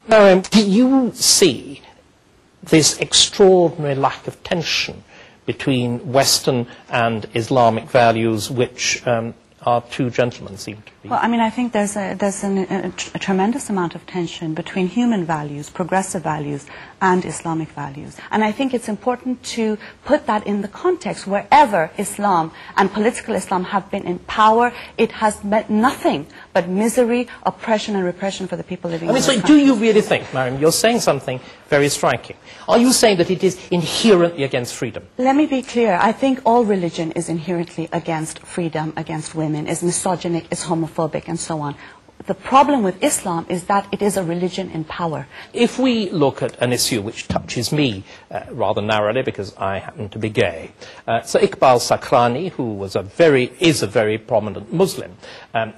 Do you see this extraordinary lack of tension between Western and Islamic values, which our two gentlemen seem to be? Well, I mean, I think there's a tremendous amount of tension between human values, progressive values, and Islamic values. And I think it's important to put that in the context. Wherever Islam and political Islam have been in power, it has meant nothing but misery, oppression, and repression for the people living in the country. So do you really think, Mariam, you're saying something very striking. Are you saying that it is inherently against freedom? Let me be clear. I think all religion is inherently against freedom, against women, is misogynic, is homophobic, and so on. The problem with Islam is that it is a religion in power. If we look at an issue which touches me rather narrowly, because I happen to be gay, so Iqbal Sakrani, who is a very prominent Muslim,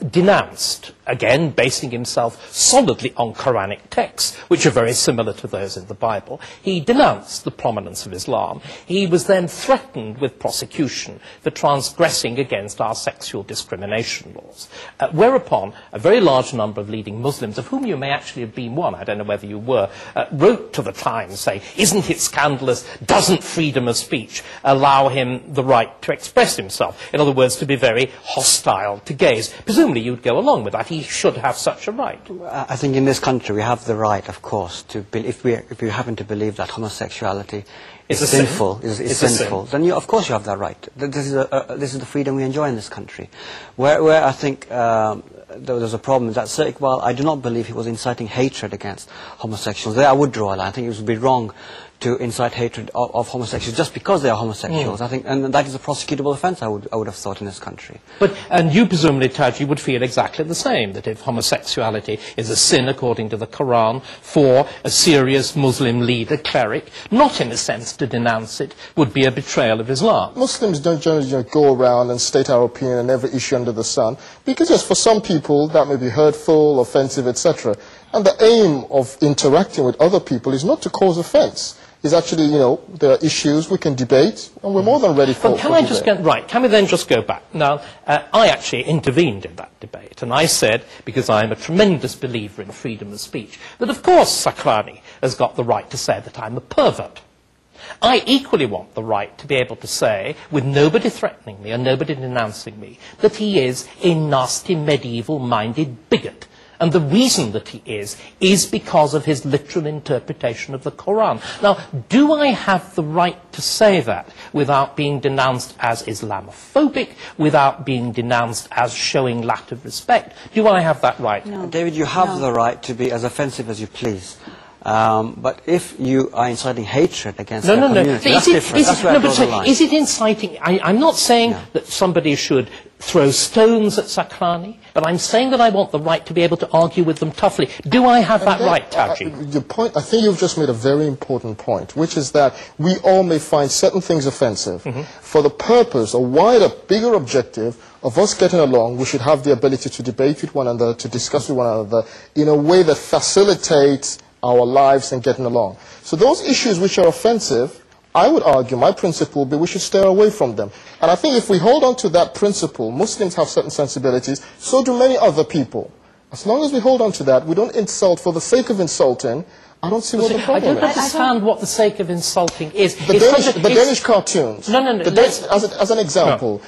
denounced, again basing himself solidly on Quranic texts, which are very similar to those in the Bible, he denounced the prominence of Islam. He was then threatened with prosecution for transgressing against our sexual discrimination laws, whereupon a very large number of leading Muslims, of whom you may actually have been one, I don't know whether you were, wrote to the Times saying, isn't it scandalous, doesn't freedom of speech allow him the right to express himself? In other words, to be very hostile to gays. Presumably you'd go along with that. He should have such a right. I think in this country we have the right, of course, to if we happen to believe that homosexuality is sinful, is sinful, then of course you have that right. This is the freedom we enjoy in this country. Where I think there's a problem is that Sir Iqbal, I do not believe he was inciting hatred against homosexuals. There I would draw a line. I think it would be wrong to incite hatred of homosexuals just because they are homosexuals. I think, and that is a prosecutable offence, I would have thought, in this country. And you presumably, Taji, would feel exactly the same, that if homosexuality is a sin according to the Quran for a serious Muslim leader, cleric, not in a sense to denounce it, would be a betrayal of Islam. Muslims don't generally go around and state our opinion on every issue under the sun, because yes, for some people that may be hurtful, offensive, etc. And the aim of interacting with other people is not to cause offence. Is actually, there are issues we can debate, and we're more than ready for. But can we then just go back? Now, I actually intervened in that debate, and I said, because I'm a tremendous believer in freedom of speech, that of course Sakrani has got the right to say that I'm a pervert. I equally want the right to be able to say, with nobody threatening me and nobody denouncing me, that he is a nasty, medieval-minded bigot. And the reason that he is because of his literal interpretation of the Quran. Now, do I have the right to say that without being denounced as Islamophobic, without being denounced as showing lack of respect? Do I have that right? No. David, you have the right to be as offensive as you please. But if you are inciting hatred against the community, that's different. That's where I draw the line. Is it inciting? I'm not saying that somebody should throw stones at Sakrani, but I'm saying that I want the right to be able to argue with them toughly. Do I have that right, Taji? Your point, I think you've just made a very important point, which is that we all may find certain things offensive. For the purpose, a wider, bigger objective of us getting along, we should have the ability to debate with one another, to discuss with one another in a way that facilitates our lives and getting along. So those issues which are offensive, I would argue, my principle would be we should stay away from them. And I think if we hold on to that principle, Muslims have certain sensibilities, so do many other people. As long as we hold on to that, we don't insult for the sake of insulting, I don't see what the problem is. I don't understand what the sake of insulting is. The Danish cartoons. No. As an example,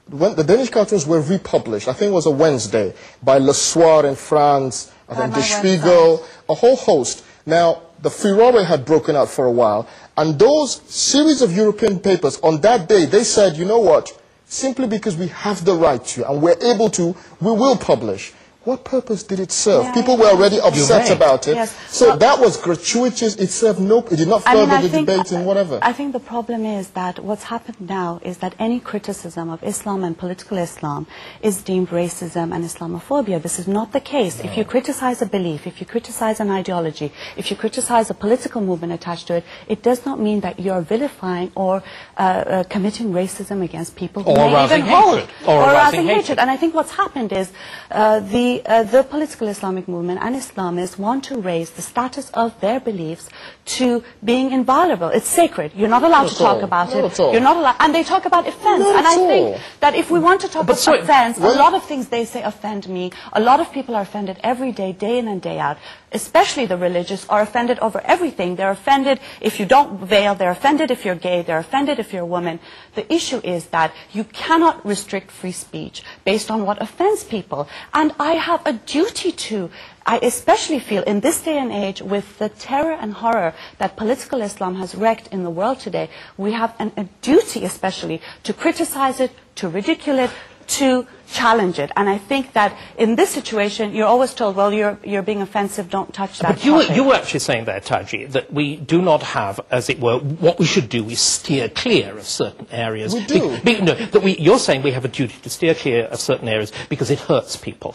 when the Danish cartoons were republished, I think it was a Wednesday, by Le Soir in France, I think Der Spiegel, a whole host. Now, the furore had broken out for a while, and those series of European papers, on that day, they said, you know what, simply because we have the right to, and we're able to, we will publish. What purpose did it serve? People were already upset about it. So that was gratuitous. It served it did not further the debate and whatever. I think the problem is that what's happened now is that any criticism of Islam and political Islam is deemed racism and Islamophobia. This is not the case. If you criticize a belief, if you criticize an ideology, if you criticize a political movement attached to it, it does not mean that you're vilifying or committing racism against people who may even hold. Or arousing hatred. And I think what's happened is the the political Islamic movement and Islamists want to raise the status of their beliefs to being inviolable. It's sacred. You're not allowed to talk about it. You're not allowed, and they talk about offense. And I think that if we want to talk about offense, a lot of things they say offend me. A lot of people are offended every day, day in and day out. Especially the religious are offended over everything. They're offended if you don't veil. They're offended if you're gay. They're offended if you're a woman. The issue is that you cannot restrict free speech based on what offends people. And I have a duty to, I especially feel in this day and age with the terror and horror that political Islam has wreaked in the world today, we have a duty especially to criticize it, to ridicule it, to challenge it. And I think that in this situation, you're always told, well, you're being offensive, don't touch that topic. But you were actually saying there, Taji, that we do not have, as it were, what we should do is steer clear of certain areas. We do. No, you're saying we have a duty to steer clear of certain areas because it hurts people.